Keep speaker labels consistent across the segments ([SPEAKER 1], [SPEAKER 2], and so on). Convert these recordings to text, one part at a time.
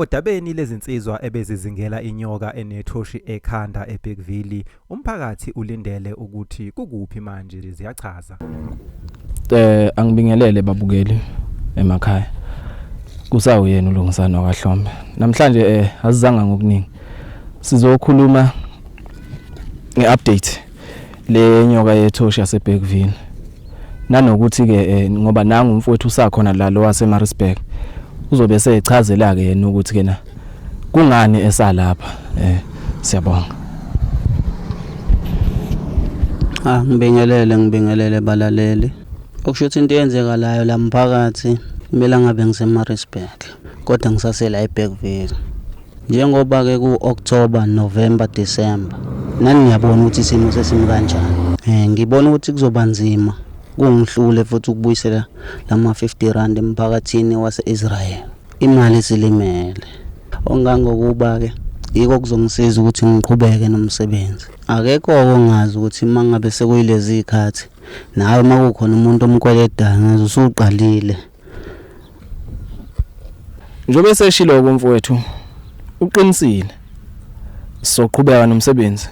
[SPEAKER 1] Odabeni lezinsizwa ebezizingela inyoka enethoshi ekhanda eBergville, umphakathi ulindele ukuthi kukuphi manje ziyachaza.
[SPEAKER 2] Angibingelele babukeli emakhaya. Kusawuyena uLungisana kaHlombe. Namhlanje azizanga ngokuningi. Sizokhuluma ngeupdate le nyoka yethoshi yaseBergville. Nanokuthi ke ngoba nangu umfowethu usakhona la lo waseMaritzburg. Uzobe eseyichazela ke yena ukuthi kena kungani esalapha. Siyabonga.
[SPEAKER 3] Ngibingelele balaleli. Okusho ukuthi into eyenzekalayo la mphakathi kumele ngabe ngiseMaritzburg kodwa ngisasela eBergville. Njengoba ke ku-October, November, December nani ngiyabona ukuthi isimo sesimi kanjani. Ngibona ukuthi kuzoba nzima kungihlule futhi ukubuyisela lama 50 rand emphakathini wase-Israel. Imali isilimele. Ongangokuba ke yiko kuzongisiza ukuthi ngiqhubeke nomsebenzi. Akekho ongazi ukuthi mangabe sekuyilezi ikhathi nawe makukhona umuntu omkweledayo ngaze usuqalile.
[SPEAKER 2] Njobe seshilo kumfowethu uqinisile soqhubeka nomsebenzi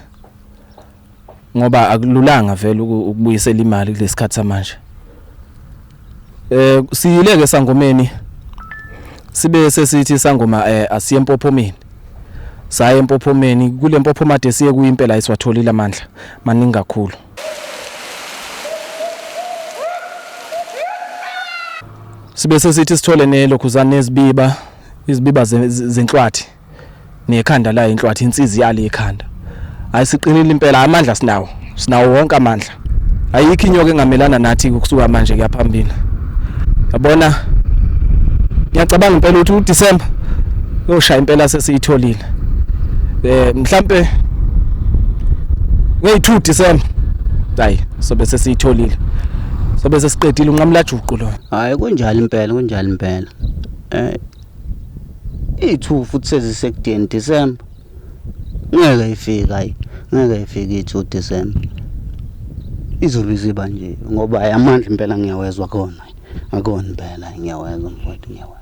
[SPEAKER 2] ngoba akululanga vele ukubuyisela imali kulesikhathi samanje. Siyileke sangomeni sibe sesithi sangoma asiye empophomeni. Saye empophomeni kule mpophomade siye kuyimpela ayiswatholile amandla maningi kakhulu. Sibe sesithi sithole nelokhuzana izibiba zenhlwathi nekhanda la inhlwathi insizi yale ekhanda. Ayisiqinile impela amandla sinawo wonke amandla. Ayikho inyoka engamelana nathi ukusuka manje kuyaphambili. Yabona ngiyacabanga impela ukuthi uDisemba yoshaya impela sesiyitholile. Mhlambe nge2 Disemba hayi sobe sesiyitholile. Sobe sesiqedile unqamla juqu lo.
[SPEAKER 3] Hayi kunjalo impela. I2 futhi sezisekudeni Disemba. Ngeke ifike i2 Disemba. Izobe iziba nje ngoba amandla impela ngiyawezwa khona. Akona impela ngiyawezwa mfowethu ngiyawezwa.